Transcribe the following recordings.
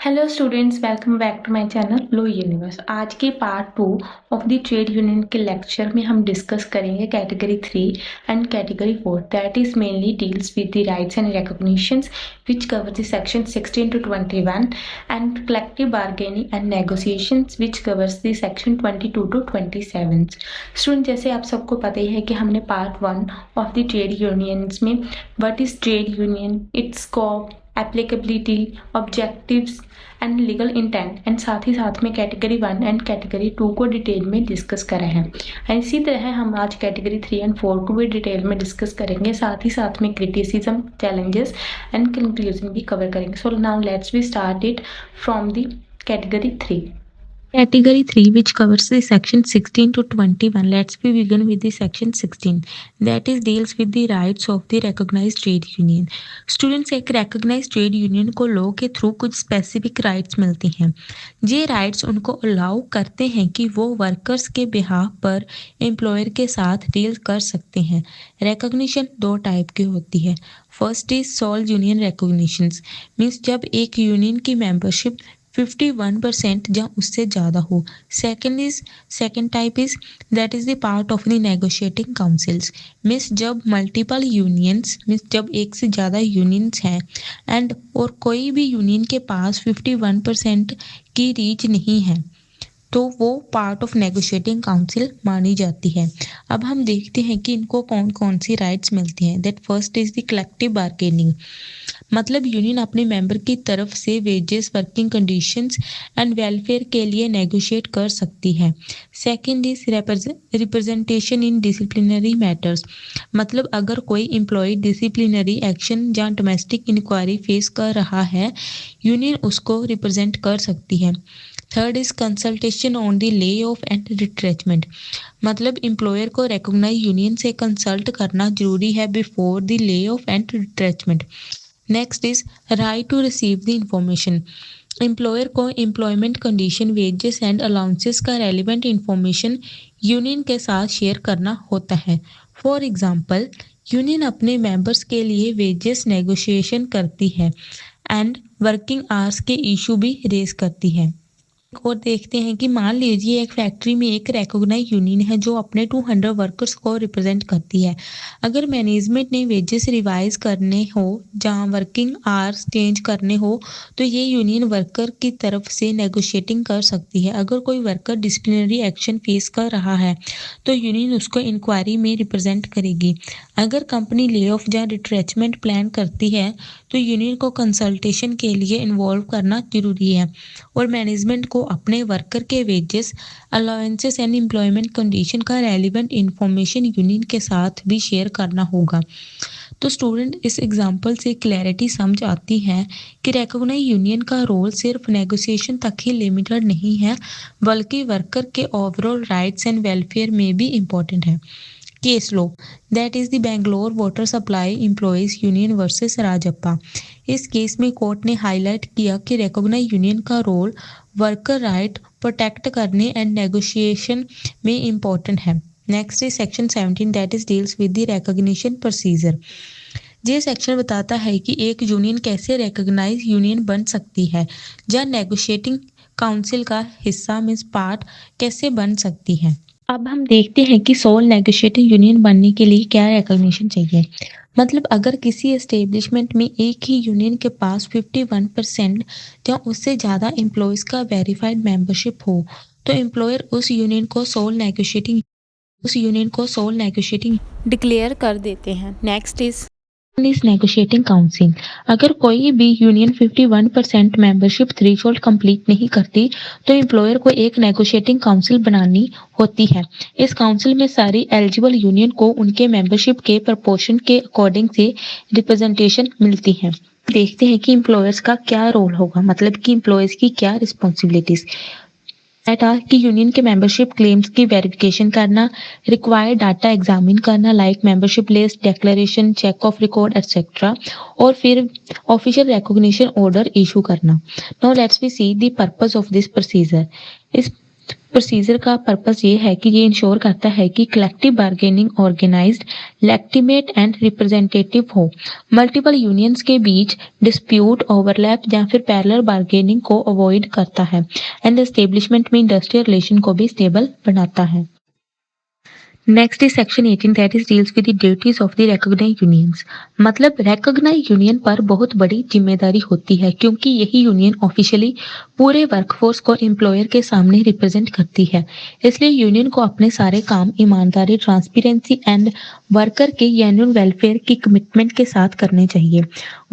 Hello students, welcome back to my channel law universe. आज के part 2 of the trade union के lecture में हम डिस्कस करेंगे category 3 and category 4, that is mainly deals with the rights and recognitions which cover the section 16 to 21 and collective bargaining and negotiations which covers the section 22 to 27. Student, जैसे आप सबको पता ही है कि हमने part 1 of the trade unions में what is trade union, its scope, applicability, objectives and legal intent and साथ ही साथ में कैटेगरी 1 एंड कैटेगरी 2 को डिटेल में डिस्कस करा है। एंड इसी तरह हम आज कैटेगरी 3 एंड 4 को भी डिटेल में डिस्कस करेंगे, साथ ही साथ में क्रिटिसिज्म, चैलेंजेस एंड कंक्लूजन भी कवर करेंगे। So now let's we start it from the category 3. Category 3, which covers the section 16 to 21. Let's begin with the section 16. That is deals with the rights of the recognized trade union. Students, एक recognized trade union को law के through कुछ specific rights मिलती हैं। ये rights उनको allow करते हैं कि वो वर्कर्स के बिहाफ पर एम्प्लॉयर के साथ डील कर सकते हैं। रिकॉग्निशन दो टाइप की होती है। First is sole union recognitions, means जब एक यूनियन की मेंबरशिप 51% या उससे ज़्यादा हो। Second type is that is the part of the negotiating councils, means जब मल्टीपल यूनियंस, मीन्स जब एक से ज़्यादा यूनियंस हैं एंड और कोई भी यूनियन के पास 51% की रीच नहीं है तो वो पार्ट ऑफ नेगोशिएटिंग काउंसिल मानी जाती है। अब हम देखते हैं कि इनको कौन कौन सी राइट्स मिलती हैं। That first is the collective bargaining, मतलब यूनियन अपने मेंबर की तरफ से wages, working conditions and welfare के लिए नेगोशिएट कर सकती है। Second is representation in disciplinary matters, मतलब अगर कोई एम्प्लॉय डिसिप्लिनरी एक्शन या डोमेस्टिक इंक्वायरी फेस कर रहा है, यूनियन उसको रिप्रेजेंट कर सकती है। Third is consultation on the lay off and retrenchment, मतलब एम्प्लॉयर को रिकॉग्नाइज यूनियन से कंसल्ट करना जरूरी है before the lay off and retrenchment. Next is right to receive the information, employer को employment condition, wages and allowances का relevant information union के साथ शेयर करना होता है। फॉर एग्जांपल, यूनियन अपने मेंबर्स के लिए वेजेस नेगोशिएशन करती है एंड वर्किंग आवर्स के इशू भी रेज करती है। और देखते हैं कि मान लीजिए एक फैक्ट्री में एक रिकॉग्नाइज यूनियन है जो अपने 200 वर्कर्स को रिप्रेजेंट करती है। अगर मैनेजमेंट ने वेजेस रिवाइज करने हो, जहां वर्किंग आवर्स चेंज करने हो, तो ये यूनियन वर्कर की तरफ से नेगोशिएटिंग कर सकती है। अगर कोई वर्कर डिसिप्लिनरी एक्शन फेस कर रहा है तो यूनियन उसको इंक्वायरी में रिप्रेजेंट करेगी। अगर कंपनी ले ऑफ या रिट्रेचमेंट प्लान करती है तो यूनियन को कंसल्टेशन के लिए इन्वॉल्व करना जरूरी है और मैनेजमेंट को अपने वर्कर के wages, allowances and employment condition का रेलिवेंट इंफॉर्मेशन यूनियन के साथ भी शेयर करना होगा। तो स्टूडेंट, इस एग्जाम्पल से क्लैरिटी समझ आती है कि रिकॉग्नाइज यूनियन का रोल सिर्फ नेगोशिएशन तक ही लिमिटेड नहीं है, बल्कि वर्कर के ओवरऑल राइट्स एंड वेलफेयर में भी इम्पोर्टेंट है। Case low, that is the Bangalore water supply employees union versus Rajappa. इस केस में कोर्ट ने हाईलाइट किया कि रिकॉग्नाइज यूनियन का रोल वर्कर राइट प्रोटेक्ट करने एंड नेगोशिएशन में इम्पोर्टेंट है। Next is section 17, that is deals with the recognition procedure. ये सेक्शन बताता है कि एक यूनियन कैसे रिकॉग्नाइज यूनियन बन सकती है या नेगोशिएटिंग काउंसिल का हिस्सा मींस पार्ट कैसे बन सकती है। अब हम देखते हैं कि सोल नेगोशिएटिंग यूनियन बनने के लिए क्या रिकॉग्निशन चाहिए। मतलब अगर किसी एस्टेब्लिशमेंट में एक ही यूनियन के पास 51% या उससे ज़्यादा एम्प्लॉयज़ का वेरीफाइड मेंबरशिप हो तो एम्प्लॉयर उस यूनियन को सोल नेगोशिएटिंग डिक्लेयर कर देते हैं। नेक्स्ट इज नेगोशिएटिंग काउंसिल, अगर कोई भी यूनियन 51% मेंबरशिप थ्रेशोल्ड कंप्लीट नहीं करती तो एम्प्लॉयर को एक नेगोशिएटिंग काउंसिल बनानी होती है। इस काउंसिल में सारी एलिजिबल यूनियन को उनके मेंबरशिप के प्रपोर्शन के अकॉर्डिंग से रिप्रेजेंटेशन मिलती है। देखते हैं कि एम्प्लॉयर्स का क्या रोल होगा, मतलब कि एम्प्लॉयर्स की क्या रिस्पॉन्सिबिलिटीज कि यूनियन के मेंबरशिप क्लेम्स की वेरिफिकेशन करना, रिक्वायर्ड डाटा एग्जामिन करना like membership list, declaration, check off record etcetera, और फिर ऑफिशियल रिकॉग्निशन ऑर्डर इशू करना। Now let's we see the purpose of this procedure. इस प्रोसीजर का पर्पस ये है कि ये इंश्योर करता है कि collective bargaining organised, legitimate and representative हो। मल्टीपल यूनियंस के बीच डिस्प्यूट, ओवरलैप या फिर पैरेलल बार्गेनिंग को अवॉइड करता है एंड एस्टेब्लिशमेंट में इंडस्ट्रियल रिलेशन को भी स्टेबल बनाता है। Next is section 18 that is deals with the duties of the recognised unions. मतलब रिकॉग्नाइज्ड यूनियन पर बहुत बड़ी जिम्मेदारी होती है क्योंकि यही यूनियन ऑफिशियली पूरे वर्कफोर्स को एम्प्लॉयर के सामने रिप्रेजेंट करती है। इसलिए यूनियन को अपने सारे काम ईमानदारी, ट्रांसपेरेंसी एंड वर्कर के जेन्युइन वेलफेयर की कमिटमेंट के साथ करने चाहिए।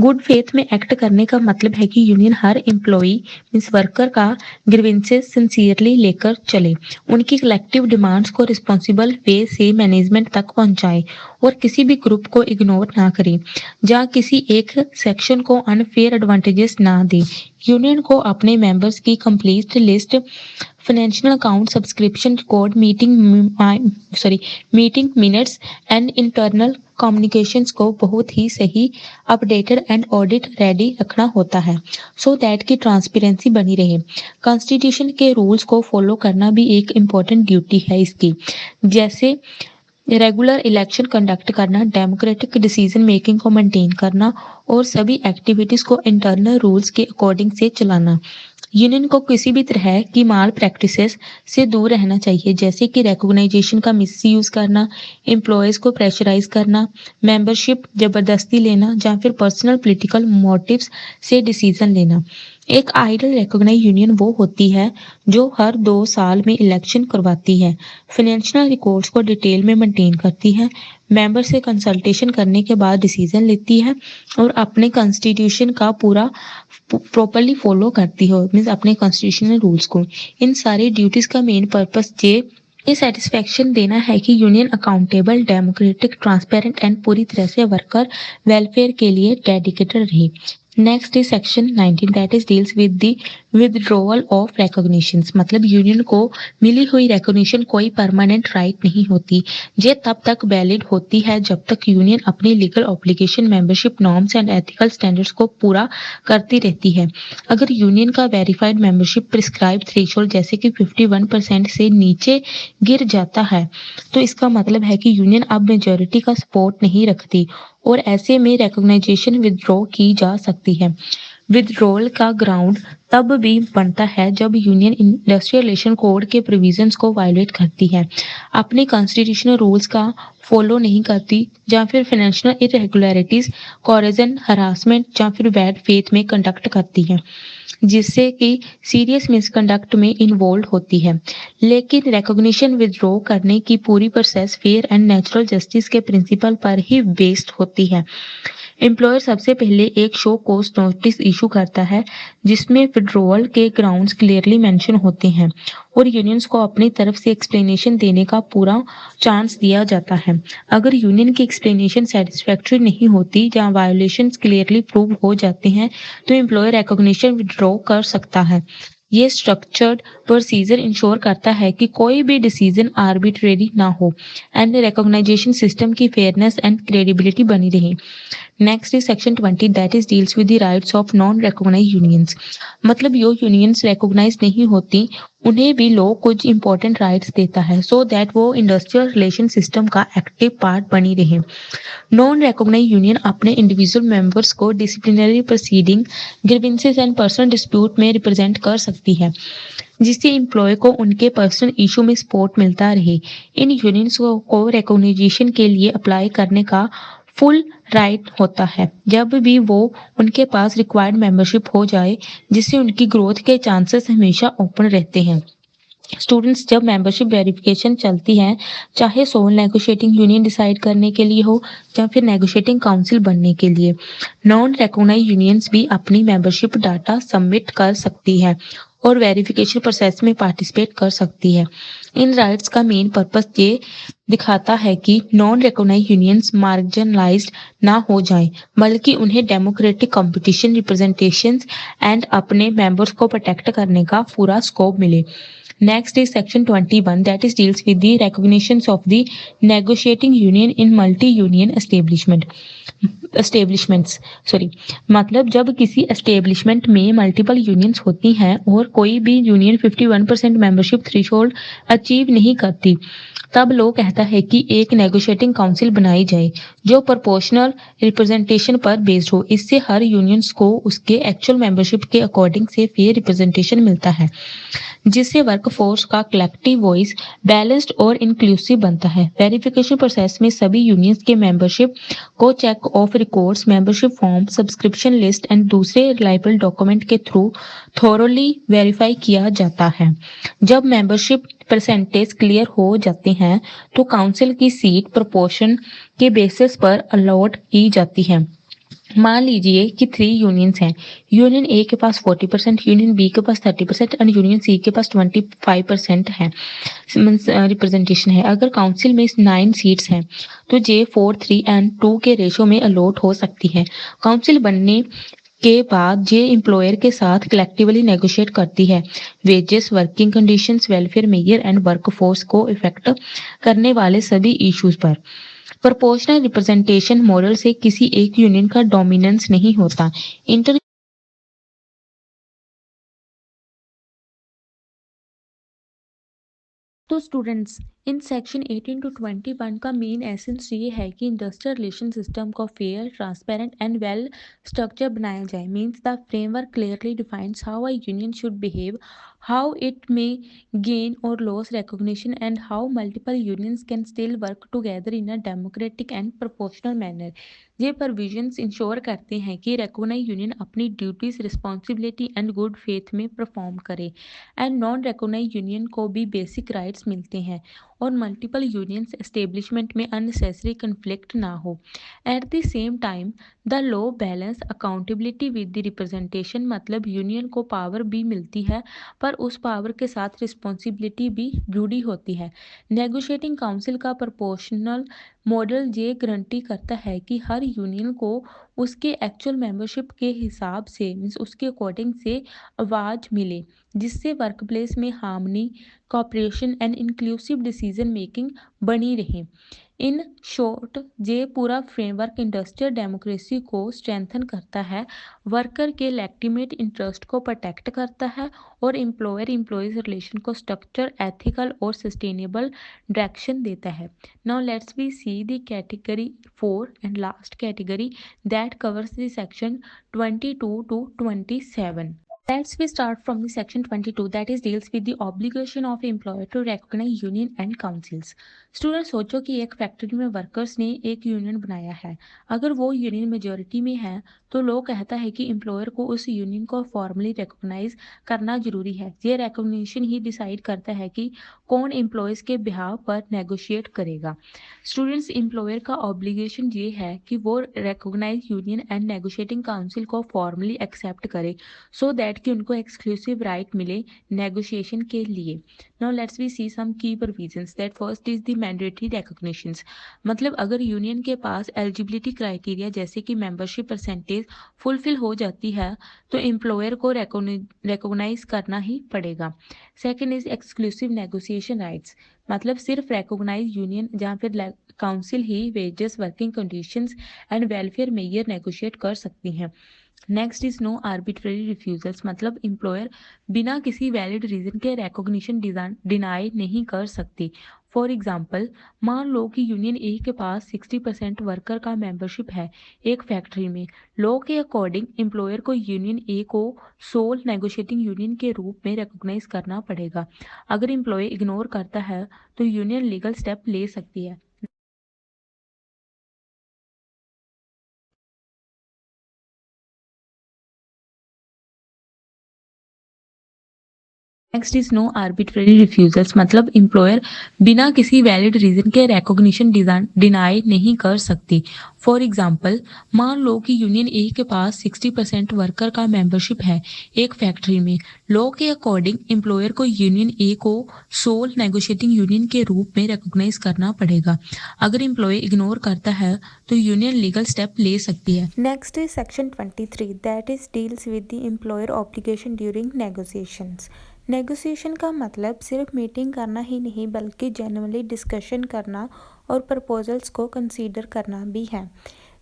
गुड फेथ में एक्ट करने का मतलब है कि यूनियन हर एम्प्लॉई मीन्स वर्कर का ग्रीवेंसेस सिंसियरली लेकर चले, उनकी कलेक्टिव डिमांड्स को रिस्पॉन्सिबल वे से मैनेजमेंट तक पहुंचाए और किसी भी ग्रुप को इग्नोर ना करे या किसी एक सेक्शन को अनफेयर एडवांटेजेस ना दे। यूनियन को अपने मेंबर्स की complete list, financial account, subscription record, meeting minutes and internal communications को बहुत ही सही, अपडेटेड एंड ऑडिट रेडी रखना होता है सो दैट की ट्रांसपेरेंसी बनी रहे। कॉन्स्टिट्यूशन के रूल्स को फॉलो करना भी एक इम्पोर्टेंट ड्यूटी है इसकी, जैसे रेगुलर इलेक्शन कंडक्ट करना, डेमोक्रेटिक डिसीजन मेकिंग को मेंटेन करना और सभी एक्टिविटीज को इंटरनल रूल्स के अकॉर्डिंग से चलाना। यूनियन को किसी भी तरह की माल प्रैक्टिसेस से दूर रहना चाहिए, जैसे कि रिकॉग्नाइजेशन का मिसयूज करना, एम्प्लॉयज को प्रेशराइज करना, मेंबरशिप जबरदस्ती लेना या फिर पर्सनल पॉलिटिकल मोटिव्स से डिसीजन लेना। एक आइडल रिकॉग्नाइज यूनियन वो होती है जो हर 2 साल में इलेक्शन करवाती है, फाइनेंशियल रिकॉर्ड्स को डिटेल में मेंटेन करती है, मेंबर से कंसल्टेशन करने के बाद डिसीजन लेती है और अपने कॉन्स्टिट्यूशन का पूरा प्रॉपरली फॉलो करती हो मीन्स अपने कॉन्स्टिट्यूशनल रूल्स को। इन सारी ड्यूटीज का मेन पर्पस ये सेटिस्फेक्शन देना है कि union accountable, democratic, transparent and पूरी तरह से वर्कर वेलफेयर के लिए डेडिकेटेड रहे। Next is section 19 that is deals with the withdrawal of recognitions. मतलब यूनियन को मिली हुई रिकॉग्निशन कोई परमानेंट राइट नहीं होती, ये तब तक वैलिड होती है जब तक यूनियन अपनी legal obligation, membership norms and ethical standards को पूरा करती रहती है। अगर यूनियन का वेरीफाइड मेंबरशिप प्रिस्क्राइब थ्रेशोल्ड जैसे कि 51% से नीचे गिर जाता है तो इसका मतलब है कि यूनियन अब मेजॉरिटी का सपोर्ट नहीं रखती और ऐसे में रिकॉग्नाइजेशन विथड्रॉ की जा सकती है। विथड्रॉल का ग्राउंड तब भी बनता है जब यूनियन इंडस्ट्रियल रिलेशन कोड के प्रोविजंस को वायलेट करती है, अपने कॉन्स्टिट्यूशनल रूल्स का फॉलो नहीं करती या फिर फाइनेंशियल इरेगुलरिटीज, कॉरेजन, हरासमेंट या फिर बैड फेथ में कंडक्ट करती है, जिससे कि सीरियस मिसकंडक्ट में इन्वॉल्व होती है। लेकिन रिकॉग्निशन विथड्रॉ करने की पूरी process fair and natural justice के प्रिंसिपल पर ही बेस्ड होती है। एम्प्लॉयर सबसे पहले एक शो कॉज नोटिस इशू करता है जिसमें विड्रॉवल के ग्राउंड्स क्लियरली मेंशन होते हैं और यूनियंस को अपनी तरफ से एक्सप्लेनेशन देने का पूरा चांस दिया जाता है। अगर यूनियन की एक्सप्लेनेशन सेटिस्फैक्टरी नहीं होती या वायोलेशंस क्लियरली प्रूव हो जाते हैं तो एम्प्लॉयर रिकॉग्निशन विड्रॉ कर सकता है। ये स्ट्रक्चर्ड प्रोसीजर इंश्योर करता है कि कोई भी डिसीजन आर्बिट्रेरी ना हो एंड रिकॉग्नाइजेशन सिस्टम की फेयरनेस एंड क्रेडिबिलिटी बनी रहे। Next is section 20 that is deals with the rights of non recognised unions. मतलब जो यूनियंस रिकॉग्नाइज नहीं होती उन्हें भी लॉ कुछ इंपॉर्टेंट राइट्स देता है सो दैट वो इंडस्ट्रियल रिलेशन सिस्टम का एक्टिव पार्ट बनी रहे। नॉन रिकॉग्नाइज्ड यूनियन अपने इंडिविजुअल मेंबर्स को disciplinary proceeding, grievances and personal dispute में रिप्रेजेंट कर सकती है जिससे एम्प्लॉय को उनके पर्सनल इशू में सपोर्ट मिलता रहे। इन यूनियंस को रिकॉग्निशन के लिए अप्लाई करने का फुल राइट होता है जब भी वो उनके पास रिक्वायर्ड मेंबरशिप हो जाए, जिससे उनकी ग्रोथ के चांसेस हमेशा ओपन रहते हैं। स्टूडेंट्स, जब मेंबरशिप वेरिफिकेशन चलती है, चाहे सोल नेगोशिएटिंग यूनियन डिसाइड करने के लिए हो या फिर नेगोशिएटिंग काउंसिल बनने के लिए, नॉन रिकॉग्नाइज्ड यूनियंस भी अपनी मेंबरशिप डाटा सबमिट कर सकती है और वेरिफिकेशन प्रोसेस में पार्टिसिपेट कर सकती है। इन राइट्स का मेन पर्पस ये दिखाता है कि नॉन रिकॉग्नाइज्ड यूनियंस मार्जिनलाइज्ड ना हो जाएं, बल्कि उन्हें डेमोक्रेटिक कंपटीशन, रिप्रेजेंटेशंस एंड अपने मेंबर्स को प्रोटेक्ट करने का पूरा स्कोप मिले। Next is section 21 that is deals with the recognitions of the negotiating union in multi-union establishments sorry मतलब जब किसी एस्टेब्लिशमेंट में मल्टीपल यूनियंस होती हैं और कोई भी यूनियन 51% मेंबरशिप थ्रेशोल्ड अचीव नहीं करती तब लो कहता है कि एक नेगोशिएटिंग काउंसिल बनाई जाए जो प्रोपोर्शनल रिप्रेजेंटेशन पर बेस्ड हो। इससे हर यूनियंस को उसके एक्चुअल मेंबरशिप के अकॉर्डिंग से फेयर रिप्रेजेंटेशन मिलता है जिससे वर्कफोर्स का कलेक्टिव वॉइस बैलेंस्ड और इंक्लूसिव बनता है। वेरिफिकेशन प्रोसेस में सभी यूनियंस के मेंबरशिप को check off records, membership form, subscription list and दूसरे रिलायबल डॉक्यूमेंट के थ्रू थोरोली वेरीफाई किया जाता है। जब मेंबरशिप परसेंटेज क्लियर हो जाते हैं तो काउंसिल की सीट प्रोपोर्शन के बेसिस पर अलॉट की जाती है। मान लीजिए कि 3 यूनियंस हैं। यूनियन ए के पास 40%, यूनियन बी के पास 30% एंड यूनियन सी के पास 25% है रिप्रेजेंटेशन है। अगर काउंसिल में 9 सीट्स हैं तो जे 4, 3 एंड 2 के रेशो में अलॉट हो सकती है। काउंसिल बनने के बाद जे एम्प्लॉयर के साथ कलेक्टिवली नेगोशिएट करती है wages, working conditions, welfare measure and workforce को इफेक्ट करने वाले सभी इश्यूज पर। प्रोपोर्शनल रिप्रेजेंटेशन मॉडल से किसी एक यूनियन का डोमिनेंस नहीं होता। इंटर तो स्टूडेंट्स इन सेक्शन 18 टू 21 का मेन एसेंस ये है कि इंडस्ट्रियल रिलेशन सिस्टम को fair, transparent and well structure बनाया जाए। Means the framework clearly defines how a union should behave, how it may gain or lose recognition, and how multiple unions can still work together in a democratic and proportional manner. ये provisions ensure करते हैं कि recognise union अपनी duties, responsibility and good faith में perform करे and non recognise union को भी basic rights मिलते हैं और मल्टीपल यूनियंस एस्टेब्लिशमेंट में अननेसेसरी कन्फ्लिक्ट ना हो। At the same time the law balance accountability with the representation, मतलब यूनियन को पावर भी मिलती है पर उस पावर के साथ रिस्पॉन्सिबिलिटी भी जुड़ी होती है। नेगोशिएटिंग काउंसिल का प्रोपोर्शनल मॉडल ये गारंटी करता है कि हर यूनियन को उसके एक्चुअल मेंबरशिप के हिसाब से मीन्स उसके अकॉर्डिंग से आवाज़ मिले जिससे वर्क प्लेस में harmony, cooperation and inclusive decision making बनी रहे। इन शॉर्ट ये पूरा फ्रेमवर्क इंडस्ट्रियल डेमोक्रेसी को स्ट्रेंथन करता है, वर्कर के लेजिटिमेट इंटरेस्ट को प्रोटेक्ट करता है और एम्प्लॉयर एम्प्लॉयज रिलेशन को स्ट्रक्चर, एथिकल और सस्टेनेबल डायरेक्शन देता है। Now let's we see the category 4 and last category that covers the section 22 to 27. Let's we start from the section 22 that is deals with the obligation of employer to recognize union and councils. Student सोचो कि एक factory में workers ने एक union बनाया है। अगर वो यूनियन मेजोरिटी में है तो लॉ कहता है कि एम्प्लॉयर को उस यूनियन को फॉर्मली रिकॉग्नाइज करना जरूरी है। ये रिकॉग्निशन ही डिसाइड करता है कि कौन एम्प्लॉयज के बिहाफ पर नेगोशिएट करेगा। स्टूडेंट्स, एम्प्लॉयर का ऑब्लिगेशन ये है कि वो recognise union and negotiating council को फॉर्मली एक्सेप्ट करे सो दैट कि उनको एक्सक्लूसिव राइट मिले नेगोशिएशन के लिए। नाउ लेट्स वी सी सम की provisions that first is the mandatory recognitions, मतलब अगर यूनियन के पास एलिजिबिलिटी क्राइटेरिया जैसे कि मेंबरशिप परसेंटेज फुलफिल हो जाती है तो एम्प्लॉयर को रिकॉग्नाइज करना ही पड़ेगा। Second is exclusive negotiation rights, मतलब सिर्फ रिकॉग्नाइज यूनियन जहाँ फिर काउंसिल ही wages, working conditions and welfare measure negotiate कर सकती हैं। Next is no arbitrary refusals, मतलब एम्प्लॉयर बिना किसी वैलिड रीजन के रिकॉग्निशन डिनाई नहीं कर सकती। फॉर एग्जाम्पल, मान लो कि यूनियन ए के पास 60% वर्कर का मेंबरशिप है एक फैक्ट्री में। लॉ के अकॉर्डिंग एम्प्लॉयर को यूनियन ए को सोल नेगोशिएटिंग यूनियन के रूप में रिकॉग्नाइज करना पड़ेगा। अगर एम्प्लॉय इग्नोर करता है तो यूनियन लीगल स्टेप ले सकती है। Next is no arbitrary refusals, मतलब एम्प्लॉयर बिना किसी वैलिड रीजन के रिकॉग्निशन डिनाई नहीं कर सकती। फॉर एग्जाम्पल, मान लो कि यूनियन ए के पास 60% वर्कर का मेंबरशिप है एक फैक्ट्री में। लॉ के अकॉर्डिंग एम्प्लॉयर को यूनियन ए को सोल नेगोशिएटिंग यूनियन के रूप में रिकॉग्नाइज करना पड़ेगा। अगर एम्प्लॉय इग्नोर करता है तो यूनियन लीगल स्टेप ले सकती है। Next is section 23 that is deals with the employer obligation during negotiations. Negotiation का मतलब सिर्फ मीटिंग करना ही नहीं बल्कि जेन्युइनली डिस्कशन करना और प्रपोजल्स को कंसीडर करना भी है।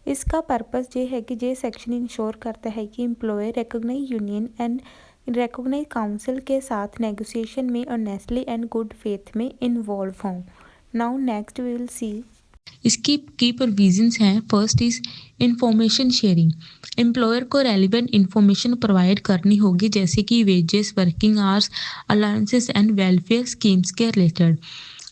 इसका पर्पस ये है कि ये सेक्शन इंश्योर करता है कि employer recognise union and recognise council के साथ नेगोशिएशन में ऑनेस्टली एंड गुड फेथ में इन्वॉल्व हों। Now next we will see इसकी की प्रोविजंस हैं। First is information sharing. Employer को रेलिवेंट इंफॉर्मेशन प्रोवाइड करनी होगी, जैसे कि wages, working hours, allowances and welfare schemes के related.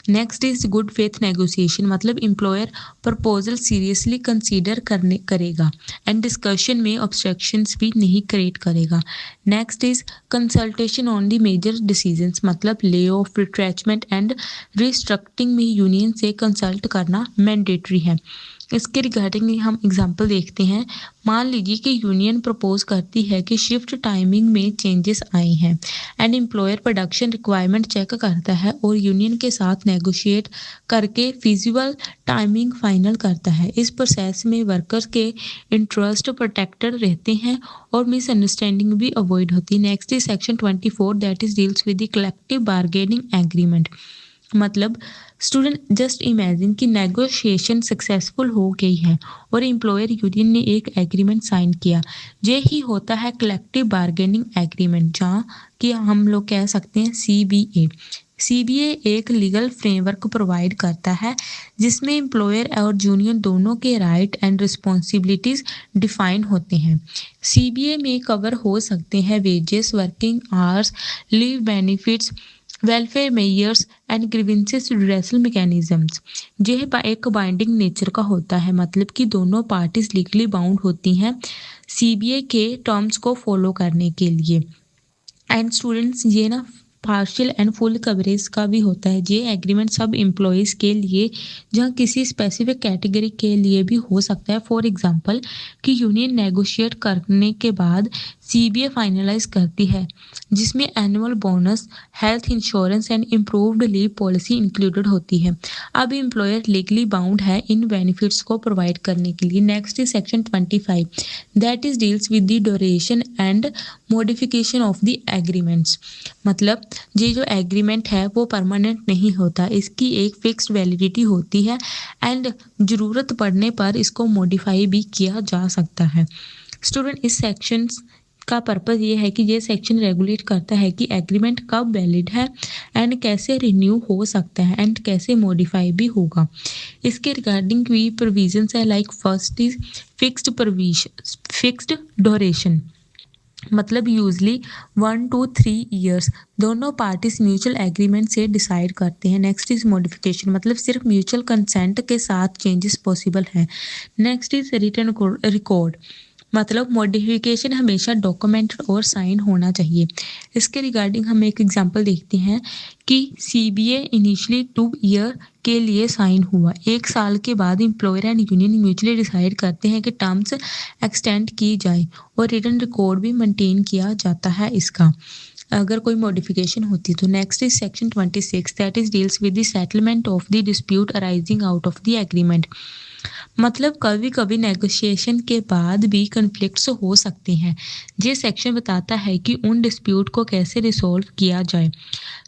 Next is good faith negotiation, मतलब एम्प्लॉयर प्रपोजल सीरियसली कंसीडर करेगा एंड डिस्कशन में ऑब्स्ट्रक्शंस भी नहीं क्रिएट करेगा। Next is consultation on the major decisions, मतलब lay off, retrenchment and restructuring में union से कंसल्ट करना मैंडेटरी है। इसके रिगार्डिंग हम एग्जांपल देखते हैं। मान लीजिए कि यूनियन प्रपोज करती है कि शिफ्ट टाइमिंग में चेंजेस आए हैं and employer production requirement check करता है और यूनियन के साथ नेगोशिएट करके फिजिबल टाइमिंग फाइनल करता है। इस प्रोसेस में वर्कर्स के इंटरेस्ट प्रोटेक्टेड रहते हैं और मिसअंडरस्टैंडिंग भी अवॉइड होती है। Next is section 24 that is deals with the collective bargaining agreement. मतलब स्टूडेंट जस्ट इमेजिन कि नेगोशिएशन सक्सेसफुल हो गई है और एम्प्लॉयर यूनियन ने एक एग्रीमेंट साइन किया। ये ही होता है कलेक्टिव बार्गेनिंग एग्रीमेंट, जहाँ कि हम लोग कह सकते हैं CBA। CBA एक लीगल फ्रेमवर्क प्रोवाइड करता है जिसमें एम्प्लॉयर और यूनियन दोनों के राइट एंड रिस्पॉन्सिबिलिटीज डिफाइन होते हैं। CBA में कवर हो सकते हैं wages, working hours, leave benefits, welfare measures and grievances redressal mechanisms. यह एक बाइंडिंग नेचर का होता है, मतलब कि दोनों पार्टीज लीगली बाउंड होती हैं CBA के टर्म्स को फॉलो करने के लिए। एंड स्टूडेंट्स ये ना पार्शियल एंड फुल कवरेज का भी होता है। ये एग्रीमेंट सब एम्प्लॉयज़ के लिए, जहाँ किसी स्पेसिफिक कैटेगरी के लिए भी हो सकता है। फॉर एग्जांपल कि यूनियन नेगोशिएट करने के बाद CBA फाइनलाइज करती है जिसमें annual bonus, health insurance and improved leave policy included होती है। अब एम्प्लॉयर लीगली बाउंड है इन बेनिफिट्स को प्रोवाइड करने के लिए। Next is section 25 that is deals with the duration and modification of the agreements. मतलब ये जो एग्रीमेंट है वो परमानेंट नहीं होता, इसकी एक फिक्स्ड वैलिडिटी होती है एंड ज़रूरत पड़ने पर इसको मॉडिफाई भी किया जा सकता है। स्टूडेंट इस सेक्शन का पर्पस ये है कि ये सेक्शन रेगुलेट करता है कि एग्रीमेंट कब वैलिड है एंड कैसे रिन्यू हो सकता है एंड कैसे मॉडिफाई भी होगा। इसके रिगार्डिंग भी प्रोविजंस है, like first is fixed duration, मतलब यूजली 1 to 3 ईयर्स दोनों पार्टीज म्यूचुअल एग्रीमेंट से डिसाइड करते हैं। नेक्स्ट इज मॉडिफिकेशन, मतलब सिर्फ म्यूचुअल कंसेंट के साथ चेंजेस पॉसिबल है। नेक्स्ट इज रिटन रिकॉर्ड, मतलब मॉडिफिकेशन हमेशा डॉक्यूमेंट और साइन होना चाहिए। इसके रिगार्डिंग हम एक एग्जांपल देखते हैं कि CBA इनिशियली 2 ईयर के लिए साइन हुआ। 1 साल के बाद employer and union mutually decide करते हैं कि टर्म्स एक्सटेंड की जाए और रिटन रिकॉर्ड भी मेंटेन किया जाता है इसका, अगर कोई मॉडिफिकेशन होती तो। Next is section 26 that is deals with the settlement of the dispute arising out of the agreement. मतलब कभी कभी नेगोशिएशन के बाद भी कन्फ्लिक्ट्स हो सकते हैं। ये सेक्शन बताता है कि उन डिस्प्यूट को कैसे रिसोल्व किया जाए।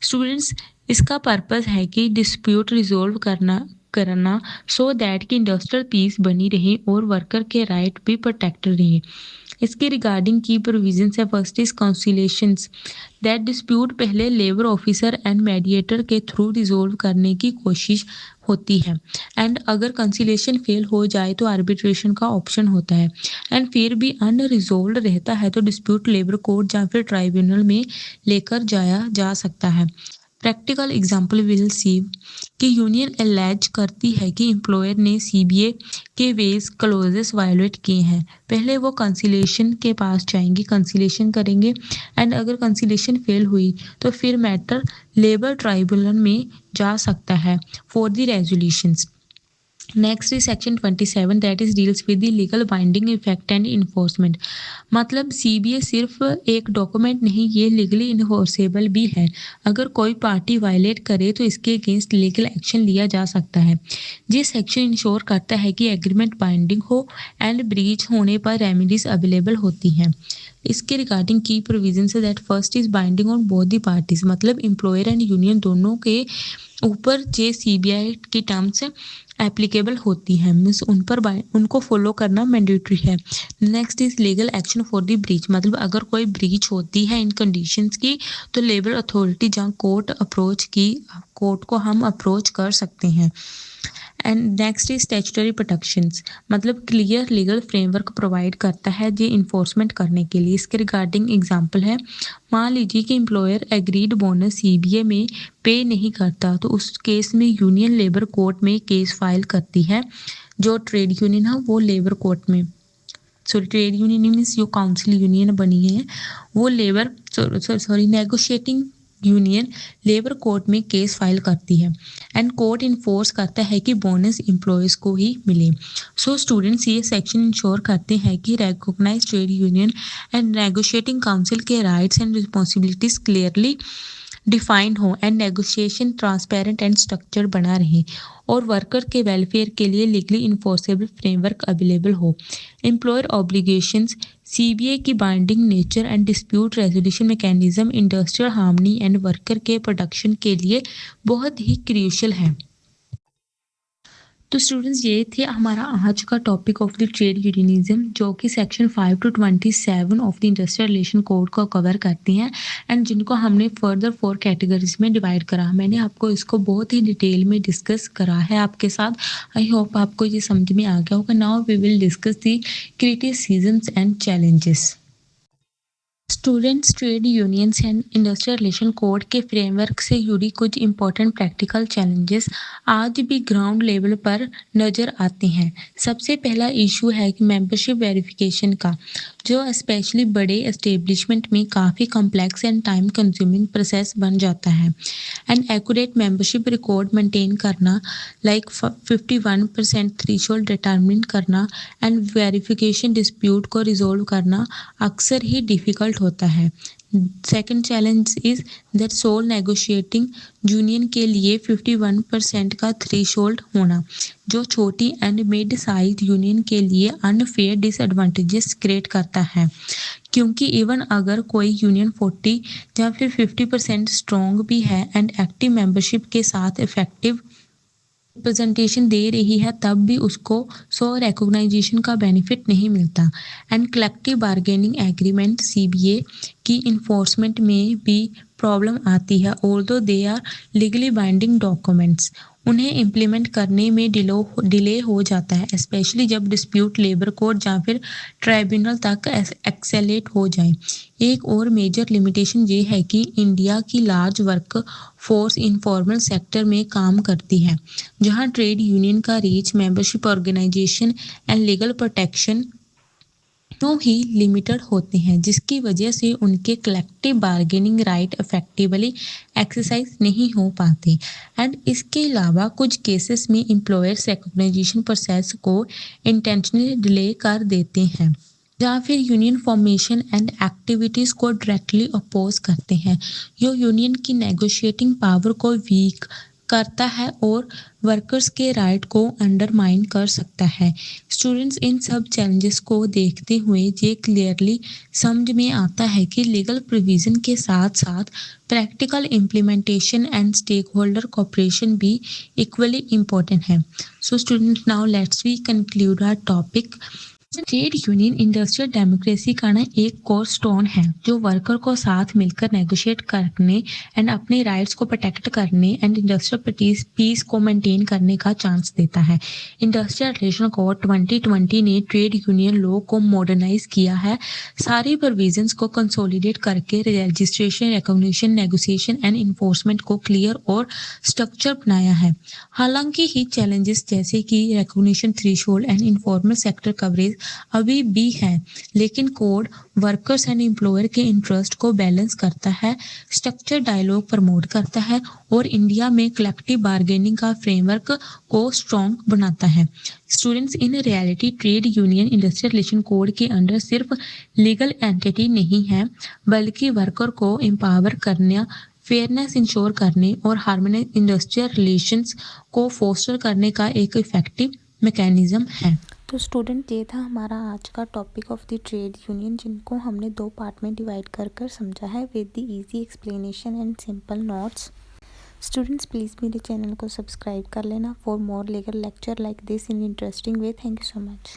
स्टूडेंट्स इसका पर्पस है कि डिस्प्यूट रिजोल्व करना सो दैट कि इंडस्ट्रियल पीस बनी रहे और वर्कर के राइट भी प्रोटेक्टेड रहे। इसके रिगार्डिंग की प्रोविजंस है। फर्स्ट इज कंसिलिएशंस, दैट डिस्प्यूट पहले लेबर ऑफिसर एंड मेडिएटर के थ्रू रिजोल्व करने की कोशिश होती है एंड अगर कंसिलिएशन फेल हो जाए तो आर्बिट्रेशन का ऑप्शन होता है एंड फिर भी अनरिजोल्व रहता है तो डिस्प्यूट लेबर कोर्ट या फिर ट्राइब्यूनल में लेकर जाया जा सकता है। प्रैक्टिकल एग्जाम्पल विल सी कि यूनियन एलेज करती है कि एम्प्लॉयर ने CBA के वेज क्लोजेस वायोलेट किए हैं। पहले वो कंसिलेशन के पास जाएंगे, कंसिलेशन करेंगे एंड अगर कंसिलेशन फेल हुई तो फिर मैटर लेबर ट्राइब्यूनल में जा सकता है for the resolutions. Next is section 27 that is deals with the legal binding effect and enforcement. मतलब सीबीए सिर्फ एक डॉक्यूमेंट नहीं, ये लीगली इन्फोर्सेबल भी है। अगर कोई पार्टी वायलेट करे तो इसके अगेंस्ट लीगल एक्शन लिया जा सकता है। ये सेक्शन इंश्योर करता है कि एग्रीमेंट बाइंडिंग हो एंड ब्रीच होने पर रेमेडीज अवेलेबल होती हैं। इसके रिगार्डिंग की प्रोविजन है that first is binding on both the parties, मतलब एम्प्लॉयर एंड यूनियन दोनों के ऊपर जे सीबीआई की टर्म्स एप्लीकेबल होती है, मीन्स उन पर उनको फॉलो करना मैंडेटरी है। Next is legal action for the breach, मतलब अगर कोई ब्रीच होती है इन कंडीशंस की तो लेबर अथॉरिटी जहाँ कोर्ट को हम अप्रोच कर सकते हैं। And next is statutory protections, मतलब क्लियर लीगल फ्रेमवर्क प्रोवाइड करता है ये इन्फोर्समेंट करने के लिए। इसके रिगार्डिंग एग्जांपल है, मान लीजिए कि एम्प्लॉयर एग्रीड बोनस सीबीए में पे नहीं करता तो उस केस में यूनियन लेबर कोर्ट में केस फाइल करती है। जो ट्रेड यूनियन है वो लेबर कोर्ट में, ट्रेड यूनियन मीन्स जो काउंसिल यूनियन बनी है वो नेगोशिएटिंग यूनियन लेबर कोर्ट में केस फाइल करती है एंड कोर्ट इन्फोर्स करता है कि बोनस एम्प्लॉयज को ही मिले। सो स्टूडेंट्स, ये सेक्शन इंश्योर करते हैं कि recognised trade union and negotiating council के rights and responsibilities clearly defined हो and negotiation transparent and structure बना रहे और वर्कर के वेलफेयर के लिए लीगली इन्फोर्सेबल फ्रेमवर्क अवेलेबल हो। एम्प्लॉयर ऑब्लिगेशंस, सीबीए की binding nature and dispute resolution mechanism industrial harmony and worker के प्रोडक्शन के लिए बहुत ही क्रूशियल है। तो स्टूडेंट्स, ये थे हमारा आज का topic of the trade unionism, जो कि section 5 to 27 of the industrial relation code को कवर करती हैं एंड जिनको हमने फर्दर 4 कैटेगरीज में डिवाइड करा। मैंने आपको इसको बहुत ही डिटेल में डिस्कस करा है आपके साथ। आई होप आपको ये समझ में आ गया होगा। Now we will discuss the criticisms and challenges. Students, trade unions and industrial relation code के फ्रेमवर्क से जुड़ी कुछ इंपॉर्टेंट प्रैक्टिकल चैलेंजेस आज भी ग्राउंड लेवल पर नज़र आते हैं। सबसे पहला इशू है कि मेंबरशिप वेरिफिकेशन का, जो स्पेशली बड़े एस्टेब्लिशमेंट में काफ़ी complex and time consuming process बन जाता है। And accurate membership record maintain करना, लाइक 51% थ्रेशोल्ड डिटरमिन करना एंड वेरिफिकेशन डिस्प्यूट को रिजोल्व करना अक्सर ही डिफ़िकल्ट होता है। Second challenge is that sole negotiating union के लिए 51% का थ्रेशोल्ड होना, जो छोटी एंड मिड साइज यूनियन के लिए अनफेयर डिसएडवांटेजेस क्रिएट करता है, क्योंकि इवन अगर कोई यूनियन 40 या फिर 50% स्ट्रॉन्ग भी है एंड एक्टिव मेंबरशिप के साथ इफेक्टिव रिप्रेजेंटेशन दे रही है, तब भी उसको रिकॉग्नाइजेशन का बेनिफिट नहीं मिलता। And collective bargaining agreement CBA की इन्फोर्समेंट में भी प्रॉब्लम आती है। Although they are legally binding documents, उन्हें इम्प्लीमेंट करने में डिले हो जाता है, स्पेशली जब डिस्प्यूट लेबर कोर्ट या फिर ट्राइब्यूनल तक एक्सेलेट हो जाए। एक और मेजर लिमिटेशन ये है कि इंडिया की large workforce informal sector में काम करती है, जहां ट्रेड यूनियन का reach, membership organisation and legal protection तो ही लिमिटेड होते हैं, जिसकी वजह से उनके collective bargaining right effectively exercise नहीं हो पाते। एंड इसके अलावा कुछ केसेस में एम्प्लॉयर्स रिकॉग्नाइजेशन प्रोसेस को इंटेंशनली डिले कर देते हैं या फिर यूनियन फॉर्मेशन एंड एक्टिविटीज़ को डायरेक्टली अपोज करते हैं। यो यूनियन की नेगोशिएटिंग पावर को वीक करता है और वर्कर्स के राइट को अंडरमाइन कर सकता है। स्टूडेंट्स, इन सब चैलेंजेस को देखते हुए ये क्लियरली समझ में आता है कि लीगल प्रोविज़न के साथ साथ practical implementation and stakeholder cooperation भी इक्वली इम्पोर्टेंट है। So students, now let's we conclude our topic. Trade union industrial democracy का एक कोर स्टोन है, जो वर्कर को साथ मिलकर नेगोशिएट करने एंड अपने राइट्स को प्रोटेक्ट करने एंड इंडस्ट्रियल पीस को मेंटेन करने का चांस देता है। इंडस्ट्रियल रिलेशन कोड 2020 ने ट्रेड यूनियन लॉ को मॉडर्नाइज किया है, सारी प्रोविजंस को कंसोलिडेट करके registration, recognition, negotiation and enforcement को क्लियर और स्ट्रक्चर बनाया है। हालांकि ही चैलेंजेस जैसे कि recognition threshold and informal sector coverage अभी भी है, लेकिन कोड वर्कर्स एंड एम्प्लॉयर के इंटरेस्ट को बैलेंस करता है, स्ट्रक्चर डायलॉग प्रमोट करता है और इंडिया में कलेक्टिव बार्गेनिंग का फ्रेमवर्क को स्ट्रॉन्ग बनाता है। Students, in reality trade union industrial relation code के अंडर सिर्फ लीगल एंटिटी नहीं है, बल्कि वर्कर को एम्पावर करने, फेयरनेस इंश्योर करने और हार्मोनाइज इंडस्ट्रियल रिलेशंस को फोस्टर करने का एक इफेक्टिव मैकेनिज्म है। तो स्टूडेंट, ये था हमारा आज का topic of the trade union, जिनको हमने 2 पार्ट में डिवाइड कर समझा है with the easy explanation and simple notes. Students, please मेरे चैनल को सब्सक्राइब कर लेना for more legal lecture like this in interesting way. Thank you so much.